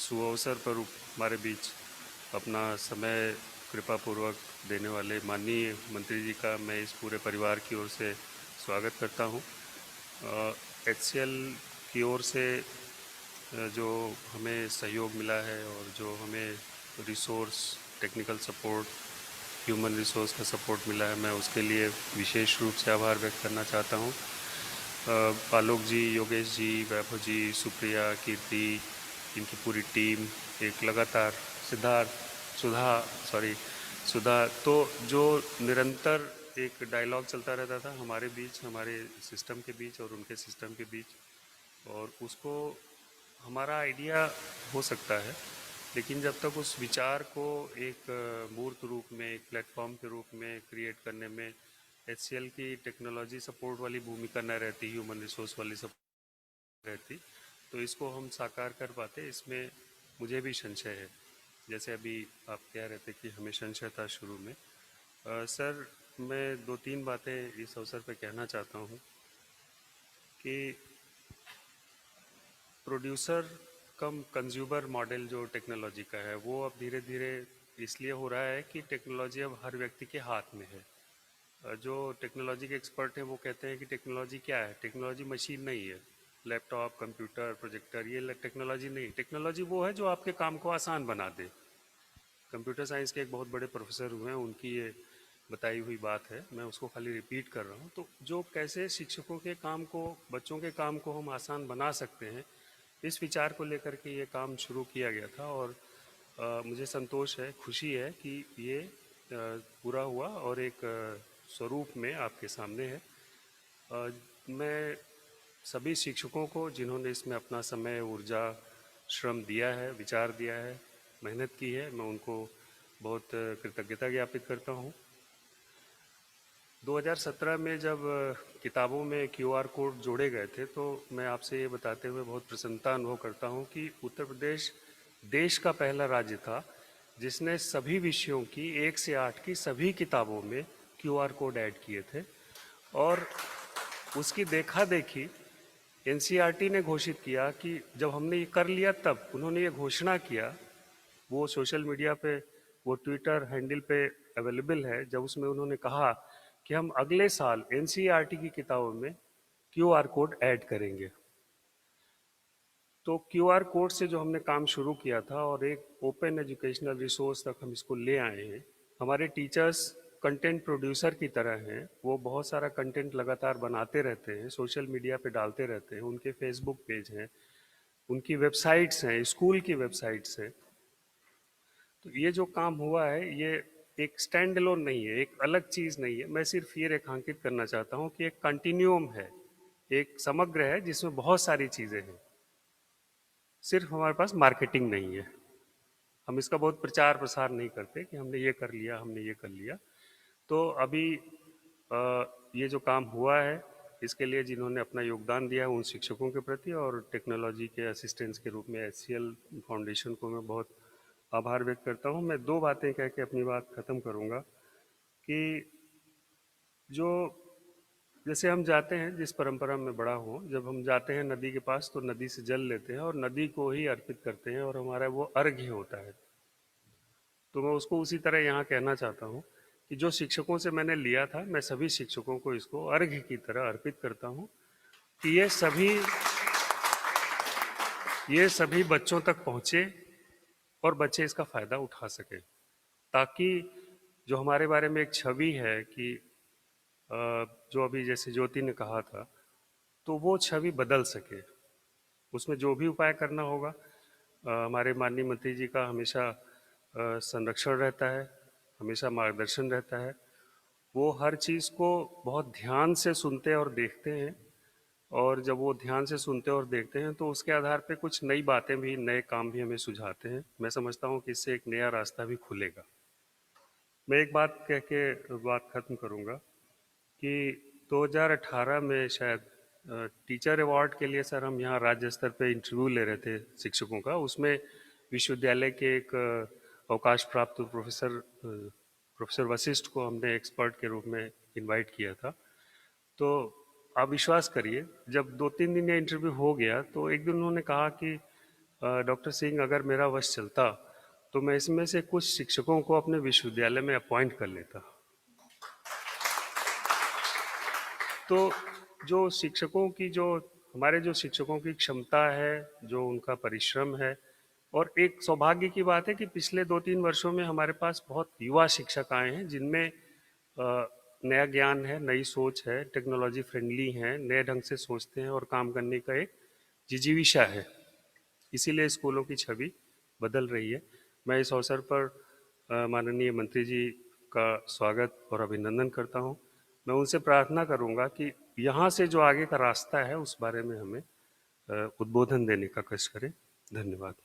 सुअवसर पर हमारे बीच अपना समय कृपापूर्वक देने वाले माननीय मंत्री जी का मैं इस पूरे परिवार की ओर से स्वागत करता हूँ। HCL की ओर से जो हमें सहयोग मिला है और जो हमें resource, technical support, human resource का सपोर्ट मिला है, मैं उसके लिए विशेष रूप से आभार व्यक्त करना चाहता हूँ। आलोक जी, योगेश जी, वैभव जी, सुप्रिया, कीर्ति, इनकी पूरी टीम एक लगातार, सिद्धार्थ, सुधा, सॉरी सुधा, तो जो निरंतर एक डायलॉग चलता रहता था हमारे बीच, हमारे सिस्टम के बीच और उनके सिस्टम के बीच, और उसको हमारा आइडिया हो सकता है, लेकिन जब तक उस विचार को एक मूर्त रूप में, एक प्लेटफॉर्म के रूप में क्रिएट करने में HCL की टेक्नोलॉजी सपोर्ट वाली भूमिका न रहती, ह्यूमन रिसोर्स वाली सपोर्ट रहती, तो इसको हम साकार कर पाते, इसमें मुझे भी संशय है। जैसे अभी आप कह रहे थे कि हमें संशय था शुरू में। सर, मैं दो तीन बातें इस अवसर पे कहना चाहता हूँ कि प्रोड्यूसर कम कंज्यूमर मॉडल जो टेक्नोलॉजी का है, वो अब धीरे धीरे इसलिए हो रहा है कि टेक्नोलॉजी अब हर व्यक्ति के हाथ में है। जो टेक्नोलॉजी के एक्सपर्ट हैं वो कहते हैं कि टेक्नोलॉजी क्या है, टेक्नोलॉजी मशीन नहीं है, लैपटॉप, कंप्यूटर, प्रोजेक्टर, ये टेक्नोलॉजी नहीं। टेक्नोलॉजी वो है जो आपके काम को आसान बना दे। कंप्यूटर साइंस के एक बहुत बड़े प्रोफेसर हुए हैं, उनकी ये बताई हुई बात है, मैं उसको खाली रिपीट कर रहा हूँ। तो जो कैसे शिक्षकों के काम को, बच्चों के काम को हम आसान बना सकते हैं, इस विचार को लेकर के ये काम शुरू किया गया था। और मुझे संतोष है, खुशी है कि ये पूरा हुआ और एक स्वरूप में आपके सामने है। मैं सभी शिक्षकों को जिन्होंने इसमें अपना समय, ऊर्जा, श्रम दिया है, विचार दिया है, मेहनत की है, मैं उनको बहुत कृतज्ञता ज्ञापित करता हूँ। 2017 में जब किताबों में QR कोड जोड़े गए थे, तो मैं आपसे ये बताते हुए बहुत प्रसन्नता अनुभव करता हूँ कि उत्तर प्रदेश देश का पहला राज्य था जिसने सभी विषयों की 1 से 8 की सभी किताबों में QR कोड ऐड किए थे। और उसकी देखा देखी NCERT ने घोषित किया कि जब हमने ये कर लिया, तब उन्होंने ये घोषणा किया, वो सोशल मीडिया पे, वो ट्विटर हैंडल पे अवेलेबल है, जब उसमें उन्होंने कहा कि हम अगले साल NCERT की किताबों में QR कोड ऐड करेंगे। तो QR कोड से जो हमने काम शुरू किया था और एक ओपन एजुकेशनल रिसोर्स तक हम इसको ले आए हैं। हमारे टीचर्स कंटेंट प्रोड्यूसर की तरह हैं, वो बहुत सारा कंटेंट लगातार बनाते रहते हैं, सोशल मीडिया पे डालते रहते हैं, उनके फेसबुक पेज हैं, उनकी वेबसाइट्स हैं, स्कूल की वेबसाइट्स हैं। तो ये जो काम हुआ है, ये एक स्टैंड अलोन नहीं है, एक अलग चीज़ नहीं है। मैं सिर्फ ये रेखांकित करना चाहता हूँ कि एक कंटिन्यूम है, एक समग्र है जिसमें बहुत सारी चीज़ें हैं। सिर्फ हमारे पास मार्केटिंग नहीं है, हम इसका बहुत प्रचार प्रसार नहीं करते कि हमने ये कर लिया, हमने ये कर लिया। तो अभी ये जो काम हुआ है, इसके लिए जिन्होंने अपना योगदान दिया है उन शिक्षकों के प्रति और टेक्नोलॉजी के असिस्टेंट्स के रूप में HCL फाउंडेशन को मैं बहुत आभार व्यक्त करता हूँ। मैं दो बातें कह के अपनी बात खत्म करूँगा कि जो, जैसे हम जाते हैं, जिस परंपरा में बड़ा हूँ, जब हम जाते हैं नदी के पास तो नदी से जल लेते हैं और नदी को ही अर्पित करते हैं और हमारा वो अर्घ्य होता है। तो मैं उसको उसी तरह यहाँ कहना चाहता हूँ कि जो शिक्षकों से मैंने लिया था, मैं सभी शिक्षकों को इसको अर्घ्य की तरह अर्पित करता हूँ कि ये सभी बच्चों तक पहुँचे और बच्चे इसका फायदा उठा सके, ताकि जो हमारे बारे में एक छवि है कि जो अभी जैसे ज्योति ने कहा था, तो वो छवि बदल सके। उसमें जो भी उपाय करना होगा, हमारे माननीय मंत्री जी का हमेशा संरक्षण रहता है, हमेशा मार्गदर्शन रहता है। वो हर चीज़ को बहुत ध्यान से सुनते और देखते हैं, और जब वो ध्यान से सुनते और देखते हैं तो उसके आधार पे कुछ नई बातें भी, नए काम भी हमें सुझाते हैं। मैं समझता हूँ कि इससे एक नया रास्ता भी खुलेगा। मैं एक बात कह के बात खत्म करूँगा कि 2018 में शायद टीचर अवार्ड के लिए सर हम यहाँ राज्य स्तर पे इंटरव्यू ले रहे थे शिक्षकों का। उसमें विश्वविद्यालय के एक अवकाश प्राप्त प्रोफेसर वशिष्ठ को हमने एक्सपर्ट के रूप में इनवाइट किया था। तो आप विश्वास करिए, जब 2-3 दिन का इंटरव्यू हो गया तो एक दिन उन्होंने कहा कि डॉक्टर सिंह, अगर मेरा वश चलता तो मैं इसमें से कुछ शिक्षकों को अपने विश्वविद्यालय में अपॉइंट कर लेता। तो जो शिक्षकों की जो हमारे जो शिक्षकों की क्षमता है, जो उनका परिश्रम है, और एक सौभाग्य की बात है कि पिछले 2-3 वर्षों में हमारे पास बहुत युवा शिक्षक आए हैं जिनमें नया ज्ञान है, नई सोच है, टेक्नोलॉजी फ्रेंडली हैं, नए ढंग से सोचते हैं और काम करने का एक जिजीविषा है। इसीलिए स्कूलों की छवि बदल रही है। मैं इस अवसर पर माननीय मंत्री जी का स्वागत और अभिनंदन करता हूं। मैं उनसे प्रार्थना करूंगा कि यहाँ से जो आगे का रास्ता है उस बारे में हमें उद्बोधन देने का कष्ट करें। धन्यवाद।